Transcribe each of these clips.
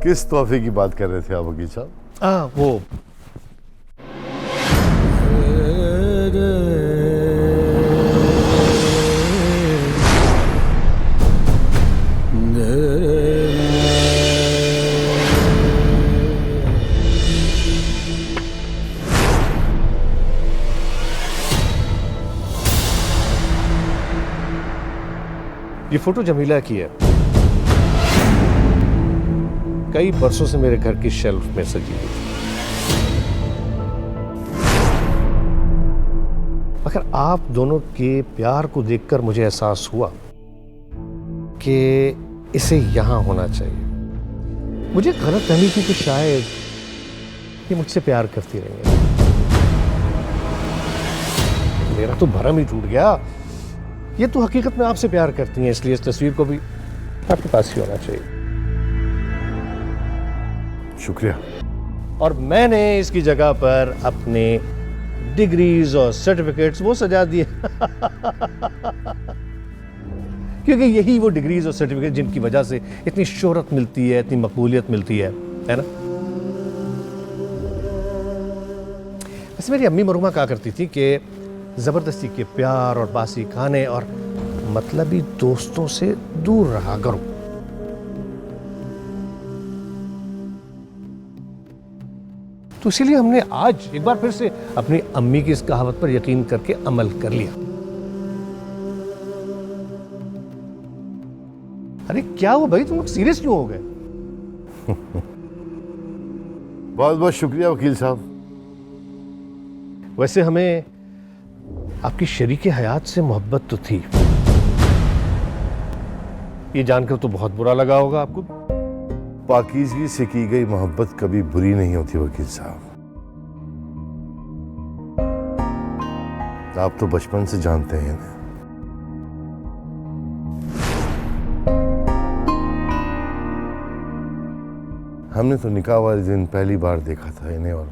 किस तोहफे की बात कर रहे थे आप वकील साहब? वो ये फोटो जमीला की है। कई बरसों से मेरे घर की शेल्फ में सजी हुई थी। मगर आप दोनों के प्यार को देखकर मुझे एहसास हुआ कि इसे यहां होना चाहिए। मुझे गलतफहमी थी कि शायद ये मुझसे प्यार करती रही है। मेरा तो भरम ही टूट गया। ये तो हकीकत में आपसे प्यार करती हैं, इसलिए इस तस्वीर को भी आपके पास ही होना चाहिए। शुक्रिया। और मैंने इसकी जगह पर अपने डिग्रीज और सर्टिफिकेट्स वो सजा दिए क्योंकि यही वो डिग्रीज और सर्टिफिकेट जिनकी वजह से इतनी शोहरत मिलती है, इतनी मकबूलियत मिलती है ना। वैसे मेरी अम्मी मरूमा कहा करती थी कि जबरदस्ती के प्यार और बासी खाने और मतलबी दोस्तों से दूर रहा करो। तो इसीलिए हमने आज एक बार फिर से अपनी अम्मी की इस कहावत पर यकीन करके अमल कर लिया। अरे क्या हुआ भाई, तुम लोग सीरियस क्यों हो गए? बहुत बहुत शुक्रिया वकील साहब। वैसे हमें आपकी शरीके हयात से मोहब्बत तो थी, ये जानकर तो बहुत बुरा लगा होगा आपको। पाकीज़गी से की गई मोहब्बत कभी बुरी नहीं होती वकील साहब। आप तो बचपन से जानते हैं ना। हमने तो निकाह वाले दिन पहली बार देखा था इन्हें और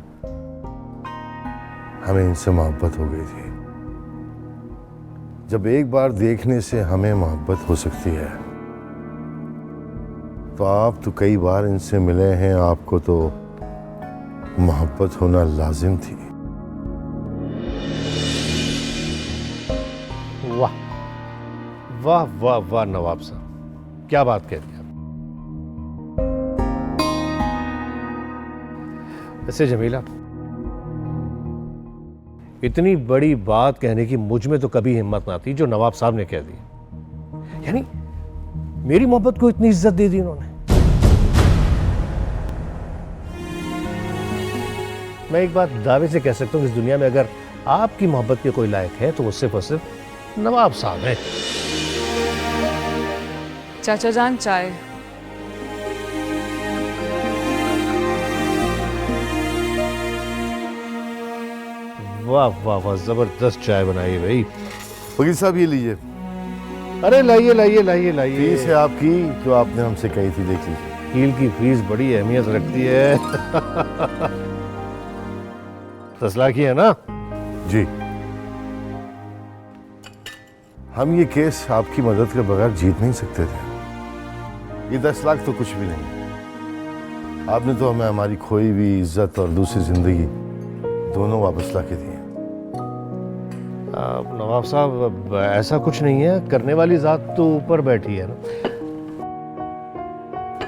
हमें इनसे मोहब्बत हो गई थी। जब एक बार देखने से हमें मोहब्बत हो सकती है तो आप तो कई बार इनसे मिले हैं, आपको तो मोहब्बत होना लाजिम थी। वाह वाह वाह वाह नवाब साहब, क्या बात कह दी आप। वैसे जमीला, इतनी बड़ी बात कहने की मुझ में तो कभी हिम्मत ना थी जो नवाब साहब ने कह दी। यानी मेरी मोहब्बत को इतनी इज्जत दे दी उन्होंने। मैं एक बात दावे से कह सकता हूं कि इस दुनिया में अगर आपकी मोहब्बत के कोई लायक है तो वो सिर्फ और सिर्फ नवाब साहब हैं। चाचा जान चाय। वाह वाह वाह, जबरदस्त चाय बनाई है भाई। वकील साहब ये लीजिए। अरे लाइए लाइए लाइए लाइए। फीस है आपकी जो आपने हमसे कही थी, देख लीजिए। कील की फीस बड़ी अहमियत रखती है। तसला की है ना? जी। हम ये केस आपकी मदद के बगैर जीत नहीं सकते थे। ये 10 लाख तो कुछ भी नहीं। आपने तो हमें हमारी खोई हुई इज्जत और दूसरी जिंदगी दोनों वापस ला के दी। नवाब साहब ऐसा कुछ नहीं है, करने वाली जात तो ऊपर बैठी है ना।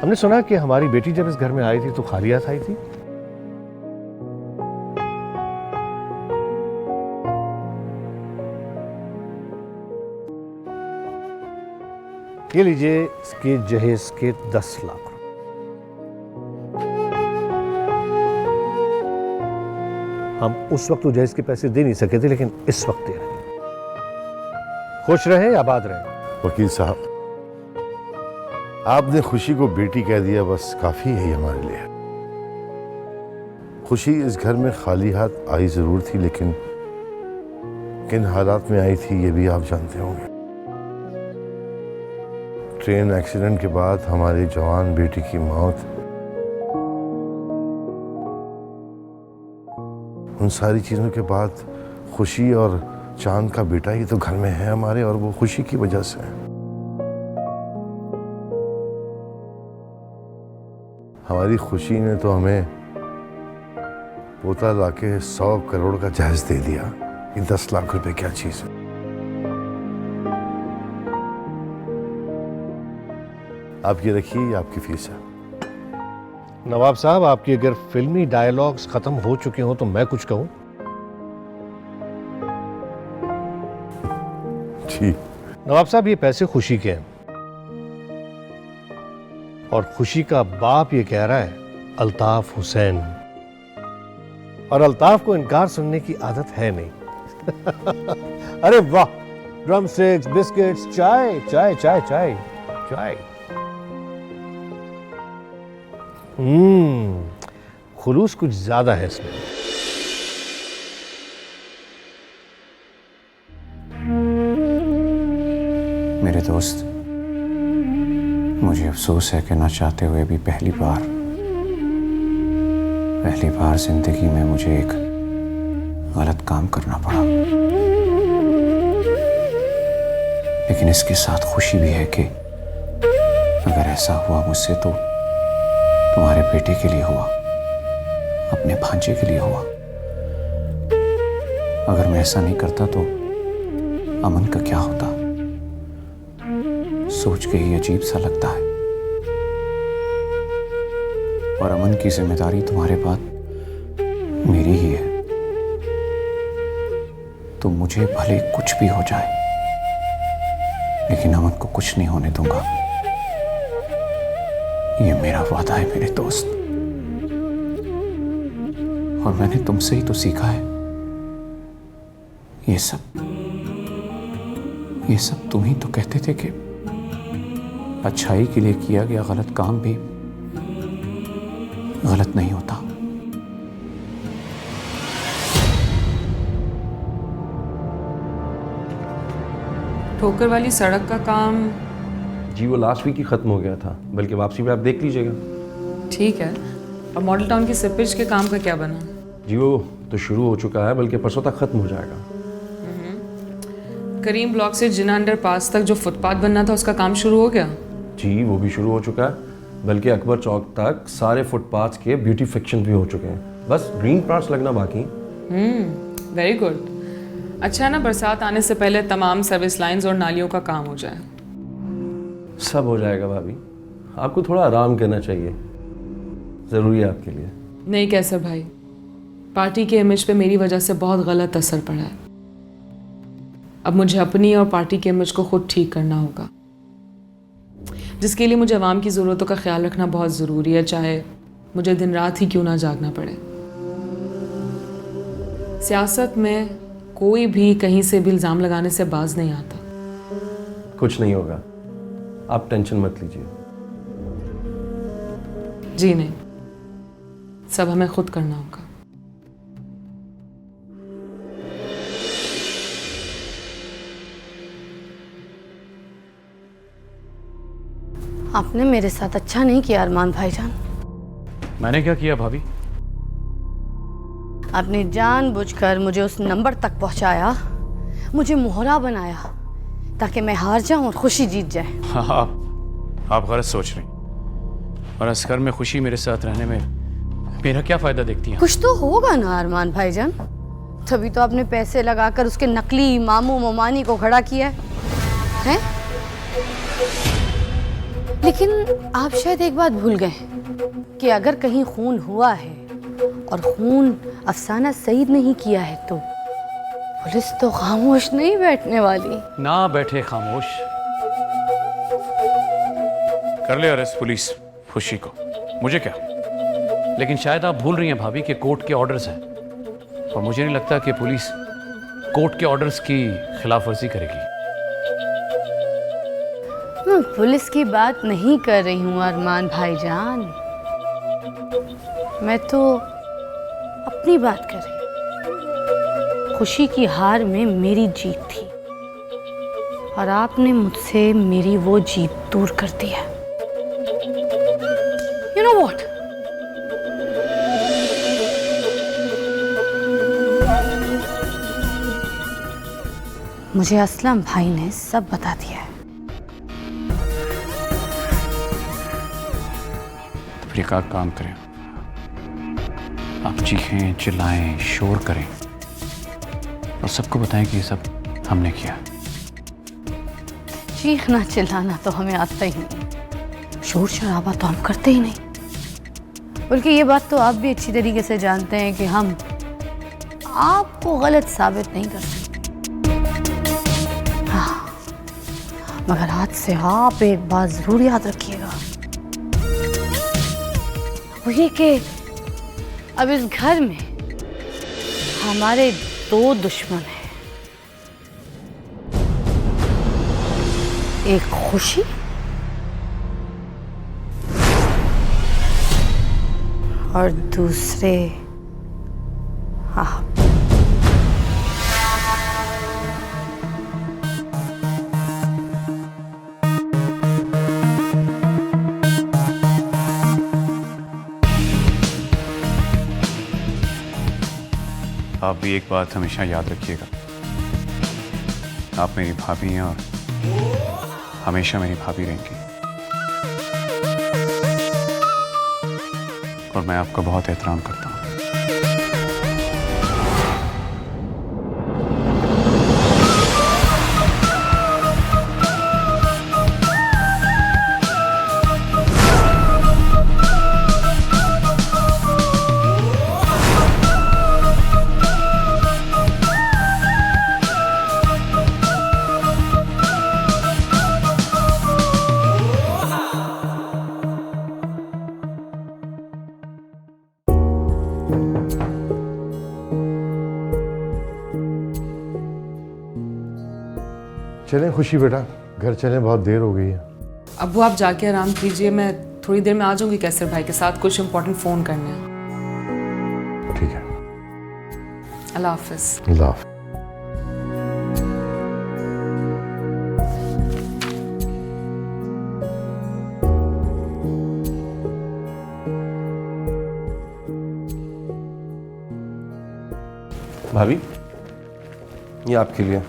हमने सुना कि हमारी बेटी जब इस घर में आई थी तो खाली हाथ आई थी। ये लीजिए इसके जहेज के 10 लाख। हम उस वक्त तो जहेज के पैसे दे नहीं सके थे, लेकिन इस वक्त दे रहे हैं। खुश रहे, आबाद रहे। वकील साहब, आपने खुशी को बेटी कह दिया, बस काफी है हमारे लिए। खुशी इस घर में खाली हाथ आई जरूर थी, लेकिन किन हालात में आई थी ये भी आप जानते होंगे। ट्रेन एक्सीडेंट के बाद हमारे जवान बेटी की मौत, उन सारी चीजों के बाद खुशी और चांद का बेटा ही तो घर में है हमारे, और वो खुशी की वजह से। हमारी खुशी ने तो हमें पोता लाके 100 करोड़ का जहाज दे दिया। ये 10 लाख रुपए क्या चीज है। आप ये रखिए, ये आपकी फीस है। नवाब साहब, आपकी अगर फिल्मी डायलॉग्स खत्म हो चुके हो तो मैं कुछ कहूं? जी नवाब साहब, ये पैसे खुशी के हैं और खुशी का बाप ये कह रहा है अल्ताफ हुसैन, और अल्ताफ को इनकार सुनने की आदत है नहीं। अरे वाह, ड्रम स्टिक्स, बिस्किट्स, चाय चाय चाय चाय चाय। खुलूस कुछ ज्यादा है इसमें। मेरे दोस्त, मुझे अफसोस है कि ना चाहते हुए भी पहली बार जिंदगी में मुझे एक गलत काम करना पड़ा। लेकिन इसके साथ खुशी भी है कि अगर ऐसा हुआ मुझसे तो तुम्हारे बेटे के लिए हुआ, अपने भांजे के लिए हुआ। अगर मैं ऐसा नहीं करता तो अमन का क्या होता, सोच के ही अजीब सा लगता है। और अमन की जिम्मेदारी तुम्हारे बाद मेरी ही है। तो मुझे भले कुछ भी हो जाए, लेकिन अमन को कुछ नहीं होने दूंगा। ये मेरा वादा है मेरे दोस्त। और मैंने तुमसे ही तो सीखा है। ये सब तुम ही तो कहते थे कि अच्छाई के लिए किया गया गलत काम भी गलत नहीं होता। ठोकर वाली सड़क का काम जी वो लास्ट वीक ही ख़त्म हो गया था, बल्कि वापसी पे आप देख लीजिएगा। ठीक है, और मॉडल टाउन की सिपेज के काम का क्या बना? जी वो तो शुरू हो चुका है, बल्कि परसों तक ख़त्म हो जाएगा। करीम ब्लॉक से जिना अंडर पास तक जो फुटपाथ बनना था उसका काम शुरू हो गया? जी वो भी शुरू हो चुका है, बल्कि अकबर चौक तक सारे फुटपाथ के ब्यूटीफिकेशन भी हो चुके हैं। बस ग्रीन पार्ट्स लगना बाकी। Very good. अच्छा है ना, बरसात आने से पहले तमाम सर्विस लाइंस और नालियों का काम हो जाए। सब हो जाएगा भाभी, आपको थोड़ा आराम करना चाहिए, ज़रूरी है आपके लिए। नहीं कैसर भाई, पार्टी के इमेज पे मेरी वजह से बहुत गलत असर पड़ा है। अब मुझे अपनी और पार्टी के इमेज को खुद ठीक करना होगा, जिसके लिए मुझे अवाम की ज़रूरतों का ख्याल रखना बहुत ज़रूरी है, चाहे मुझे दिन रात ही क्यों ना जागना पड़े। सियासत में कोई भी कहीं से भी इल्ज़ाम लगाने से बाज नहीं आता। कुछ नहीं होगा, आप टेंशन मत लीजिए। जी नहीं, सब हमें खुद करना होगा। आपने मेरे साथ अच्छा नहीं किया अरमान भाईजान। मैंने क्या किया भाभी? आपने जानबूझकर मुझे उस नंबर तक पहुंचाया, मुझे मोहरा बनाया ताकि मैं हार जाऊं और खुशी जीत जाए। हाँ, आप गलत सोच रही। और अस्कर में खुशी मेरे साथ रहने में मेरा क्या फायदा देखती हैं? कुछ तो होगा ना अरमान भाईजान, तभी तो आपने पैसे लगाकर उसके नकली मामू मोमानी को खड़ा किया है? लेकिन आप शायद एक बात भूल गए कि अगर कहीं खून हुआ है और खून अफसाना सईद नहीं किया है तो पुलिस तो खामोश नहीं बैठने वाली। ना बैठे खामोश। कर ले अरेस्ट पुलिस खुशी को, मुझे क्या। लेकिन शायद आप भूल रही हैं भाभी कि कोर्ट के ऑर्डर्स हैं, और मुझे नहीं लगता कि पुलिस कोर्ट के ऑर्डर्स की खिलाफ वर्जी करेगी। मैं पुलिस की बात नहीं कर रही हूँ अरमान भाईजान, मैं तो अपनी बात कर रही हूँ। खुशी की हार में मेरी जीत थी और आपने मुझसे मेरी वो जीत दूर कर दी है। You know what? मुझे असलम भाई ने सब बता दिया है। फिर एक आध काम करें, आप चीखें, चिल्लाएं, शोर करें और सबको बताएं कि ये सब हमने किया। चीखना चिल्लाना तो हमें आता ही नहीं, शोर शराबा तो हम करते ही नहीं। बल्कि ये बात तो आप भी अच्छी तरीके से जानते हैं कि हम आपको गलत साबित नहीं कर सकते। हाँ, मगर आज से आप एक बात जरूर याद रखिएगा, वो ये कि अब इस घर में हमारे दो दुश्मन हैं, एक खुशी और दूसरे आप। आप भी एक बात हमेशा याद रखिएगा, आप मेरी भाभी हैं और हमेशा मेरी भाभी रहेंगी, और मैं आपका बहुत एहतराम करता हूँ। चलें खुशी बेटा, घर चलें, बहुत देर हो गई है। अब वो आप जाके आराम कीजिए, मैं थोड़ी देर में आ जाऊंगी कैसर भाई के साथ, कुछ इंपॉर्टेंट फ़ोन करने हैं। ठीक है, अल्लाह हाफिज़। अल्लाह हाफ़िज़। भाभी, ये आपके लिए।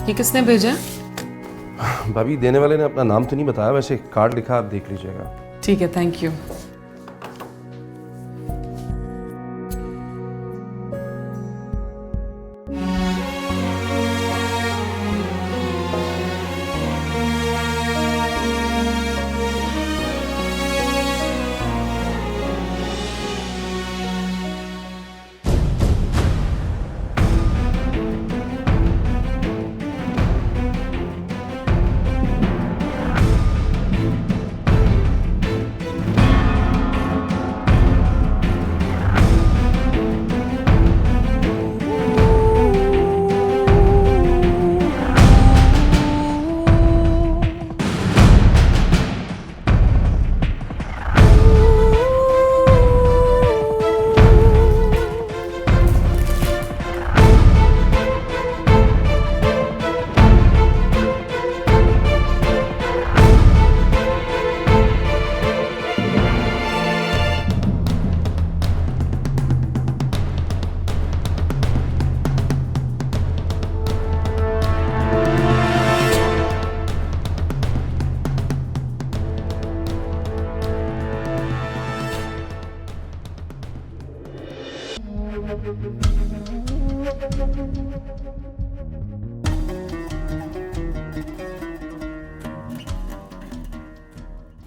ये किसने भेजा? भाभी, देने वाले ने अपना नाम तो नहीं बताया, वैसे कार्ड लिखा, आप देख लीजिएगा। ठीक है, थैंक यू।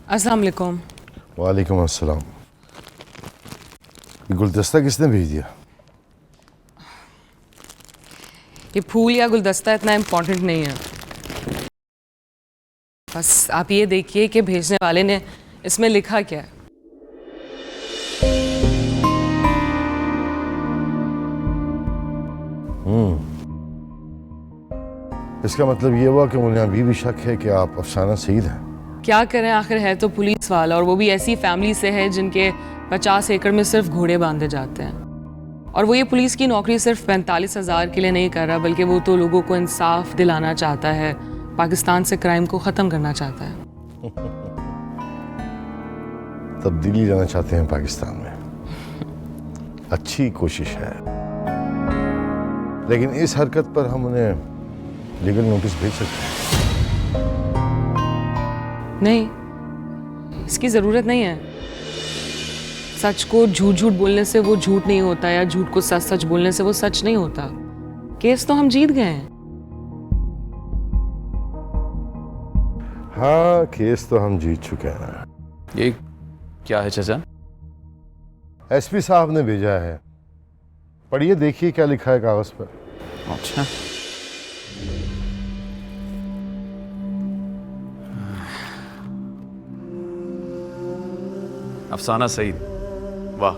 अस्सलाम वालेकुम। वालेकुम अस्सलाम। ये गुलदस्ता किसने भेज दिया? ये फूल या गुलदस्ता इतना इम्पोर्टेंट नहीं है, बस आप ये देखिए कि भेजने वाले ने इसमें लिखा क्या है। इसका मतलब ये हुआ कि मुझे अभी भी शक है कि आप अफसाना सईद हैं। क्या करें, आखिर है तो पुलिस वाला, और वो भी ऐसी फैमिली से है जिनके 50 एकड़ में सिर्फ घोड़े बांधे जाते हैं। और वो ये पुलिस की नौकरी सिर्फ 45,000 के लिए नहीं कर रहा, बल्कि वो तो लोगों को इंसाफ दिलाना चाहता है, पाकिस्तान से क्राइम को ख़त्म करना चाहता है। तब्दीली लाना चाहते हैं पाकिस्तान में। अच्छी कोशिश है, लेकिन इस हरकत पर हम उन्हें लीगल नोटिस भेज सकते हैं। नहीं, इसकी ज़रूरत नहीं है। सच को झूठ झूठ बोलने से वो झूठ नहीं होता, या झूठ को सच सच बोलने से वो सच नहीं होता। केस तो हम जीत गए हैं। हाँ, केस तो हम जीत चुके हैं। ये क्या है चाचा? एसपी साहब ने भेजा है, पढ़िए, देखिए क्या लिखा है कागज पर। अच्छा, अफसाना सईद, वाह।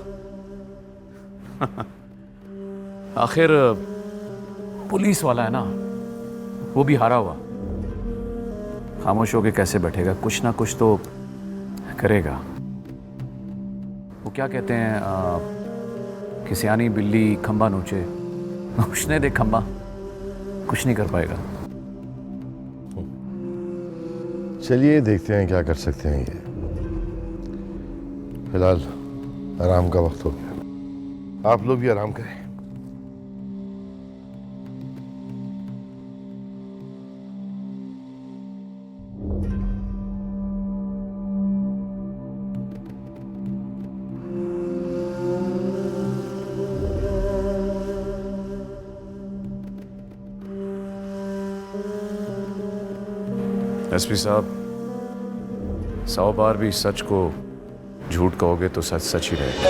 आखिर पुलिस वाला है ना, वो भी हारा हुआ। खामोश होके कैसे बैठेगा, कुछ ना कुछ तो करेगा। वो क्या कहते हैं, कि सियानी बिल्ली खंबा नोचे, उसने देख खंबा, कुछ नहीं कर पाएगा। चलिए देखते हैं क्या कर सकते हैं। ये फिलहाल आराम का वक्त हो गया, आप लोग भी आराम करें। एसपी साहब, 100 बार भी सच को झूठ कहोगे तो सच सच ही रहेगा।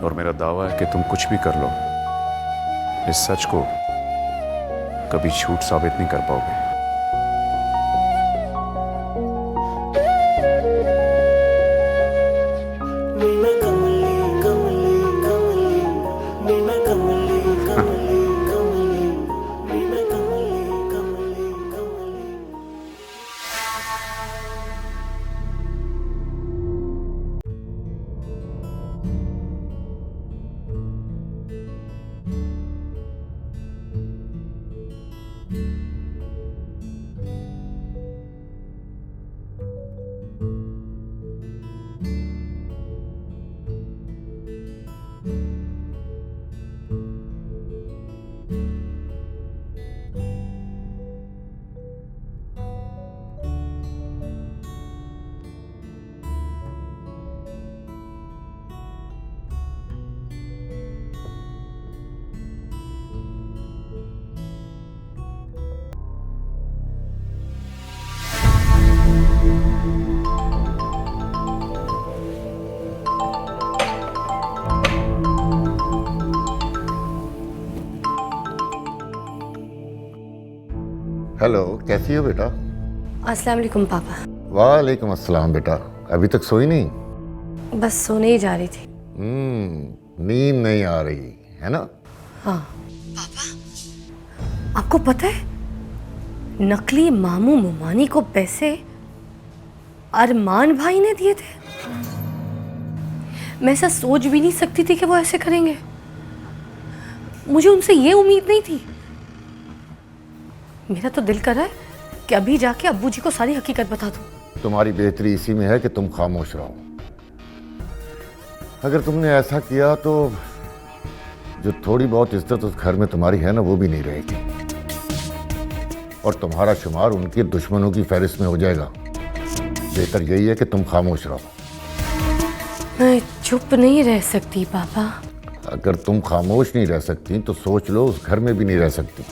और मेरा दावा है कि तुम कुछ भी कर लो, इस सच को कभी झूठ साबित नहीं कर पाओगे। हेलो, कैसी हो बेटा? अस्सलाम वालेकुम पापा। वालेकुम अस्सलाम बेटा, अभी तक सोई नहीं? बस सोने ही जा रही थी। नींद नहीं आ रही है ना? हाँ पापा, आपको पता है नकली मामू मुमानी को पैसे अरमान भाई ने दिए थे। मैं ऐसा सोच भी नहीं सकती थी कि वो ऐसे करेंगे। मुझे उनसे ये उम्मीद नहीं थी। मेरा तो दिल कर रहा है कि अभी जाके अब्बू जी को सारी हकीकत बता दूं। तुम्हारी बेहतरी इसी में है कि तुम खामोश रहो। अगर तुमने ऐसा किया तो जो थोड़ी बहुत इज्जत उस घर में तुम्हारी है ना, वो भी नहीं रहेगी और तुम्हारा शुमार उनके दुश्मनों की फहरिस्त में हो जाएगा। बेहतर यही है कि तुम खामोश रहो। मैं चुप नहीं रह सकती पापा। अगर तुम खामोश नहीं रह सकती तो सोच लो उस घर में भी नहीं रह सकती।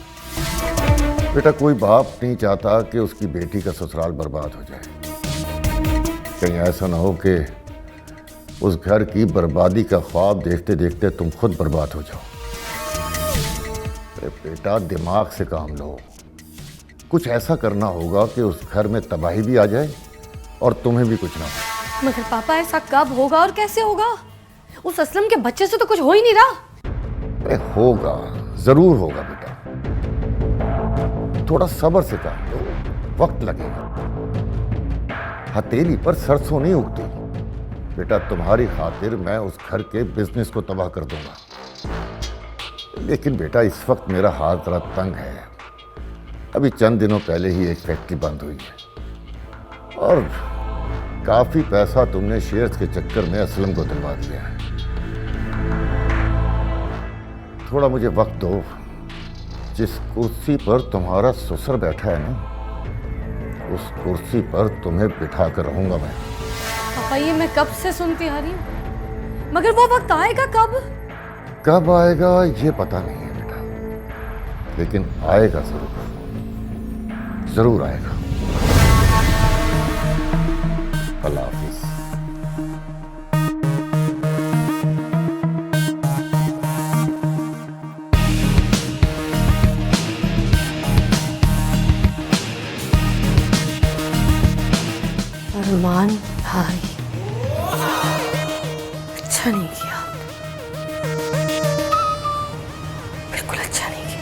बेटा, कोई बाप नहीं चाहता कि उसकी बेटी का ससुराल बर्बाद हो जाए। कहीं ऐसा ना हो कि उस घर की बर्बादी का ख्वाब देखते देखते तुम खुद बर्बाद हो जाओ। अरे बेटा, दिमाग से काम लो। कुछ ऐसा करना होगा कि उस घर में तबाही भी आ जाए और तुम्हें भी कुछ ना हो। मगर पापा ऐसा कब होगा और कैसे होगा? उस असलम के बच्चे से तो कुछ हो ही नहीं रहा। अरे होगा, जरूर होगा बेटा। थोड़ा सब्र से काम लो, वक्त लगेगा। हथेली पर सरसों नहीं उगती। बेटा, तुम्हारी खातिर मैं उस घर के बिजनेस को तबाह कर दूंगा। लेकिन बेटा, इस वक्त मेरा हाथ जरा तंग है। अभी चंद दिनों पहले ही एक फैक्ट्री बंद हुई है और काफी पैसा तुमने शेयर्स के चक्कर में असलम को दिलवा दिया है। थोड़ा मुझे वक्त दो, जिस कुर्सी पर तुम्हारा ससुर बैठा है ना, उस कुर्सी पर तुम्हें बिठा कर रहूंगा मैं। पापा ये मैं कब से सुनती आ रही हूँ, मगर वो वक्त आएगा कब? कब आएगा ये पता नहीं है बेटा, लेकिन आएगा जरूर, जरूर आएगा। अल्लाह हाफिज। अरमान भाई, अच्छा नहीं किया, बिल्कुल अच्छा नहीं किया।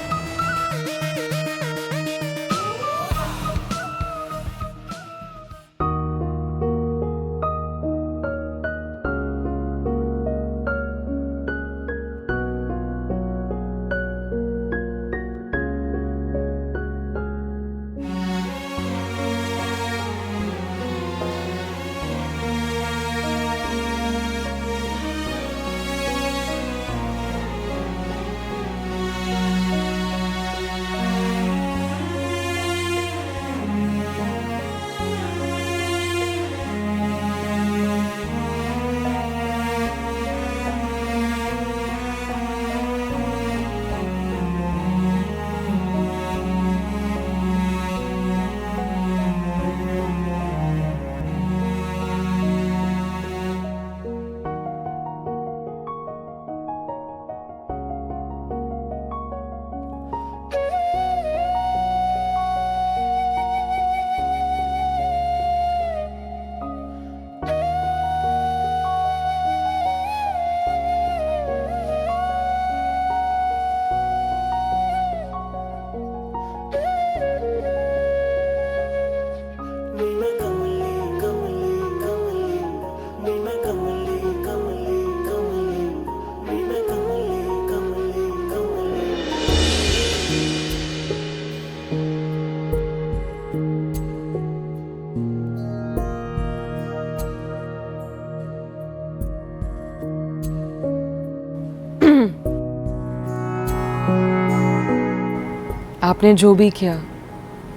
आपने जो भी किया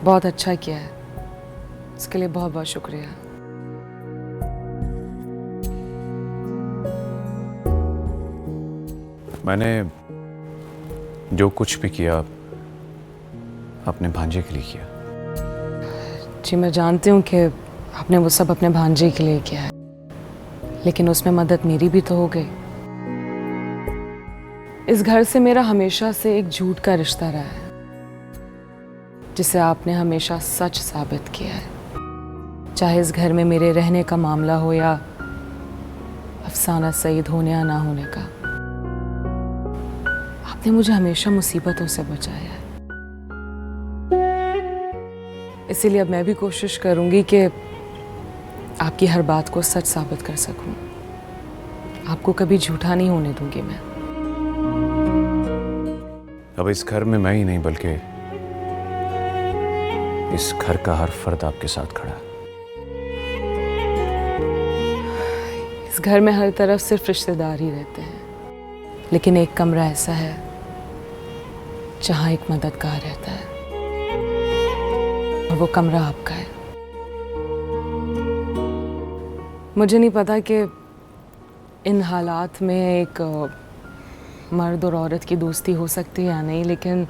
बहुत अच्छा किया है, इसके लिए बहुत बहुत शुक्रिया। मैंने जो कुछ भी किया अपने भांजे के लिए किया। जी मैं जानती हूँ कि आपने वो सब अपने भांजे के लिए किया है, लेकिन उसमें मदद मेरी भी तो हो गई। इस घर से मेरा हमेशा से एक झूठ का रिश्ता रहा है, जिसे आपने हमेशा सच साबित किया है। चाहे इस घर में मेरे रहने का मामला हो या अफसाना सईद होने या ना होने का, आपने मुझे हमेशा मुसीबतों से बचाया है। इसीलिए अब मैं भी कोशिश करूंगी कि आपकी हर बात को सच साबित कर सकूं। आपको कभी झूठा नहीं होने दूंगी मैं। अब इस घर में मैं ही नहीं बल्कि इस घर का हर फर्द आपके साथ खड़ा है। इस घर में हर तरफ सिर्फ रिश्तेदार ही रहते हैं, लेकिन एक कमरा ऐसा है जहां एक मददगार रहता है, और वो कमरा आपका है। मुझे नहीं पता कि इन हालात में एक मर्द और औरत की दोस्ती हो सकती है या नहीं, लेकिन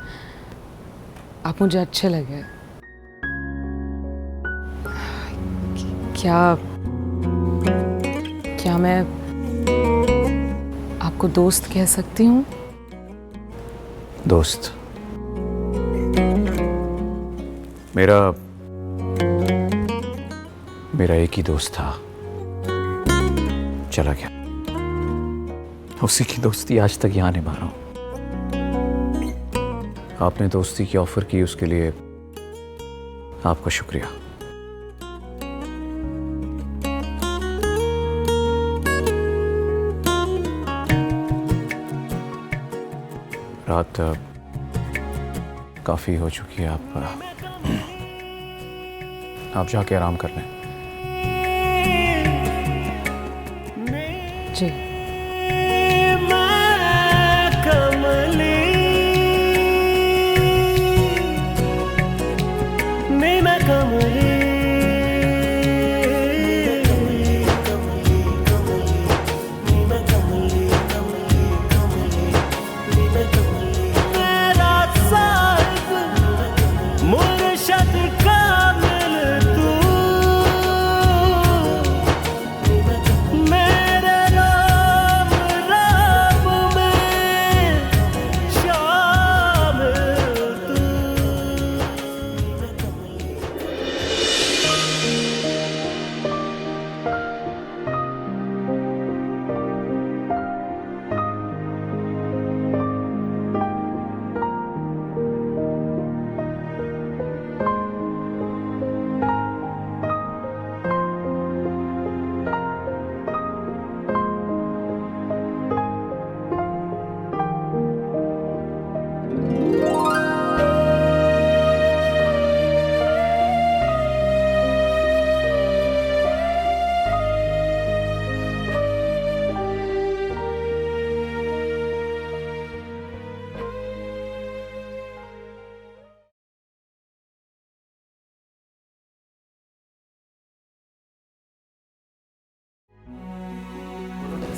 आप मुझे अच्छे लगे। क्या मैं आपको दोस्त कह सकती हूँ? दोस्त? मेरा एक ही दोस्त था, चला गया। उसी की दोस्ती आज तक यहाँ निभा रहा हूँ। आपने दोस्ती की ऑफर की, उसके लिए आपका शुक्रिया। रात काफी हो चुकी है, आप जाके आराम कर लें। जी।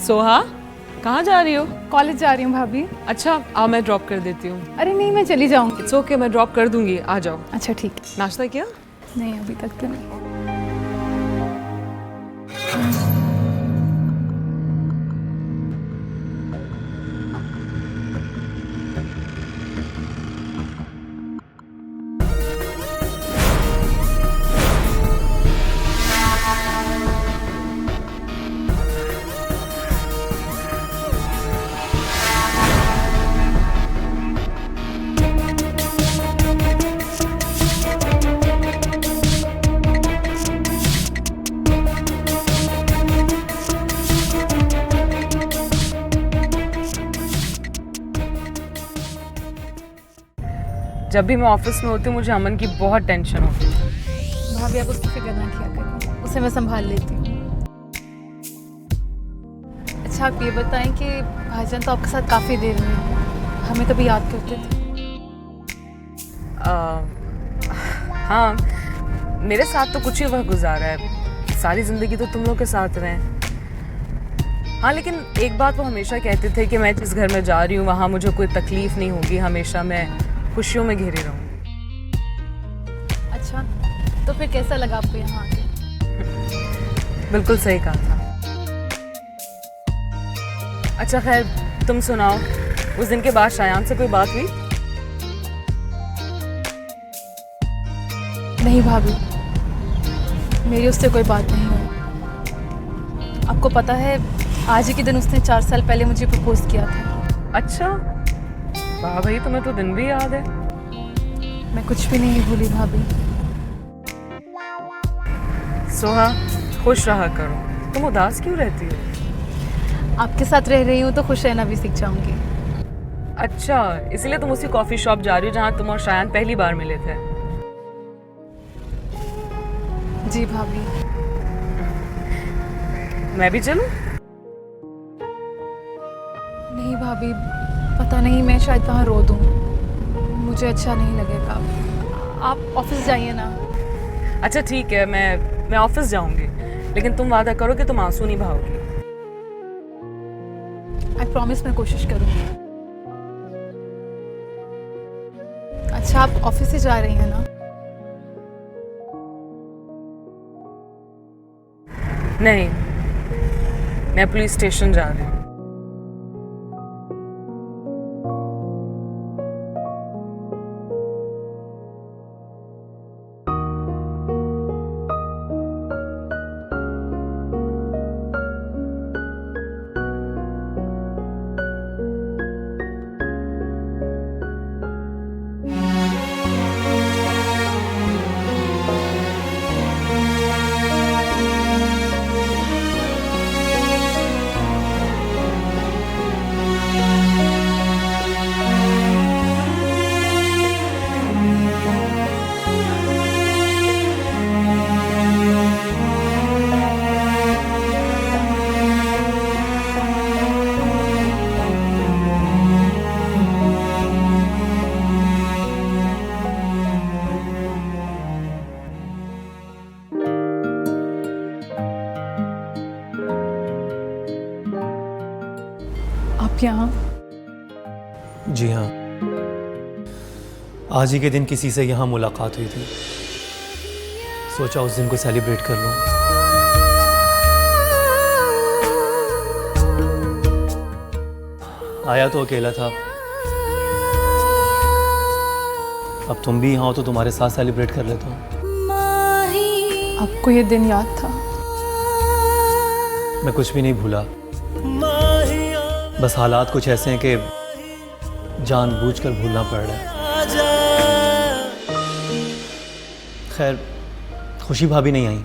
सोहा, कहाँ जा रही हो? कॉलेज जा रही हूँ भाभी। अच्छा, आओ मैं ड्रॉप कर देती हूँ। अरे नहीं, मैं चली जाऊँगी। इट्स ओके, मैं ड्रॉप कर दूंगी, आ जाओ। अच्छा ठीक है। नाश्ता किया? नहीं अभी तक तो नहीं। जब भी मैं ऑफिस में होती हूँ मुझे अमन की बहुत टेंशन होती है। भाभी आप उसकी फिक्र ना किया करें, उसे मैं संभाल लेती हूँ। अच्छा आप ये बताएं कि भाईजान तो आपके साथ काफ़ी देर में हमें कभी याद करते थे? हाँ, मेरे साथ तो कुछ ही वक्त गुजारा है, सारी ज़िंदगी तो तुम लोग के साथ रहे। हाँ, लेकिन एक बात वो हमेशा कहते थे कि मैं जिस घर में जा रही हूँ वहाँ मुझे कोई तकलीफ़ नहीं होगी, हमेशा मैं खुशियों में घिरी रहूँगी। अच्छा, तो फिर कैसा लगा आपको यहाँ आके? बिल्कुल सही कहा था। अच्छा खैर, तुम सुनाओ, उस दिन के बाद शायान से कोई बात हुई? नहीं भाभी, मेरी उससे कोई बात नहीं हुई। आपको पता है, आज ही के दिन उसने 4 साल पहले मुझे प्रपोज किया था। अच्छा, वाह भाई, तुम्हें तो दिन भी याद है। मैं कुछ भी नहीं भूली भाभी। सोहा, खुश रहा करो, तुम उदास क्यों रहती हो? आपके साथ रह रही हूँ तो खुश रहना भी सीख जाऊंगी। अच्छा, इसलिए तुम उसी कॉफी शॉप जा रही हो जहाँ तुम और शायान पहली बार मिले थे? जी भाभी। मैं भी चलूं? नहीं भाभी, पता नहीं, मैं शायद वहाँ रो दूँ, मुझे अच्छा नहीं लगेगा। आप ऑफिस जाइए ना। अच्छा ठीक है, मैं ऑफिस जाऊंगी, लेकिन तुम वादा करो कि तुम आंसू नहीं बहाओगी। आई प्रॉमिस, मैं कोशिश करूँगी। अच्छा, आप ऑफिस से जा रही हैं ना? नहीं, मैं पुलिस स्टेशन जा रही हूँ। आप यहाँ? जी हाँ, आज ही के दिन किसी से यहाँ मुलाकात हुई थी, सोचा उस दिन को सेलिब्रेट कर लूँ। आया तो अकेला था, अब तुम भी यहाँ हो तो तुम्हारे साथ सेलिब्रेट कर लेता हूँ। आपको ये दिन याद था? मैं कुछ भी नहीं भूला, बस हालात कुछ ऐसे हैं कि जानबूझकर भूलना पड़ रहा है। खैर, खुशी भाभी नहीं आई।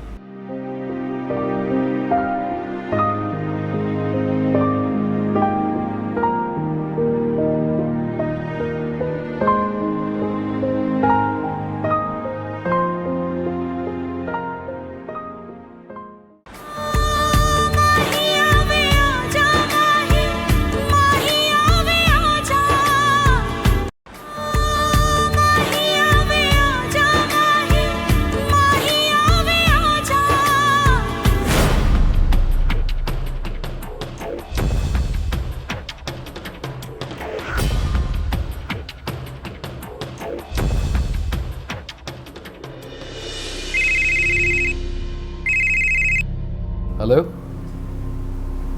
हेलो।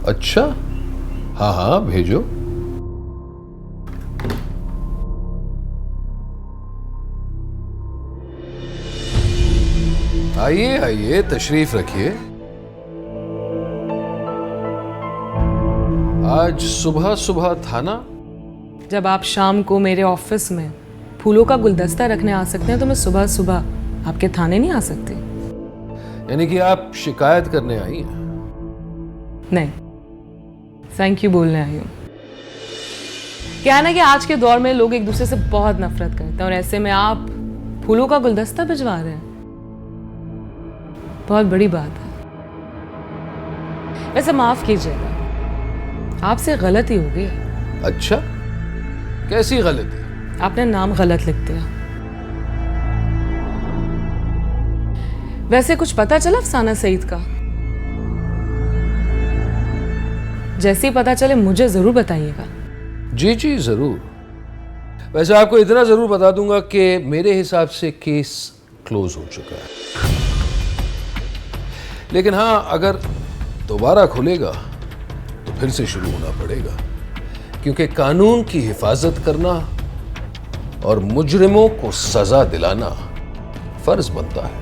अच्छा, हाँ हाँ भेजो। आइए आइए, तशरीफ रखिए। आज सुबह सुबह थाना? जब आप शाम को मेरे ऑफिस में फूलों का गुलदस्ता रखने आ सकते हैं तो मैं सुबह सुबह आपके थाने नहीं आ सकती। यानी कि आप शिकायत करने आई हैं? नहीं, थैंक यू बोलने आई हूँ। क्या है ना कि आज के दौर में लोग एक दूसरे से बहुत नफरत करते हैं और ऐसे में आप फूलों का गुलदस्ता भिजवा रहे हैं, बहुत बड़ी बात है। वैसे माफ कीजिएगा, आपसे गलती हो गई। अच्छा, कैसी गलती? आपने नाम गलत लिख दिया। वैसे कुछ पता चला अफसाना सईद का? जैसे ही पता चले मुझे जरूर बताइएगा। जी जी जरूर। वैसे आपको इतना जरूर बता दूंगा कि मेरे हिसाब से केस क्लोज हो चुका है, लेकिन हाँ, अगर दोबारा खुलेगा तो फिर से शुरू होना पड़ेगा, क्योंकि कानून की हिफाजत करना और मुजरिमों को सजा दिलाना फर्ज बनता है।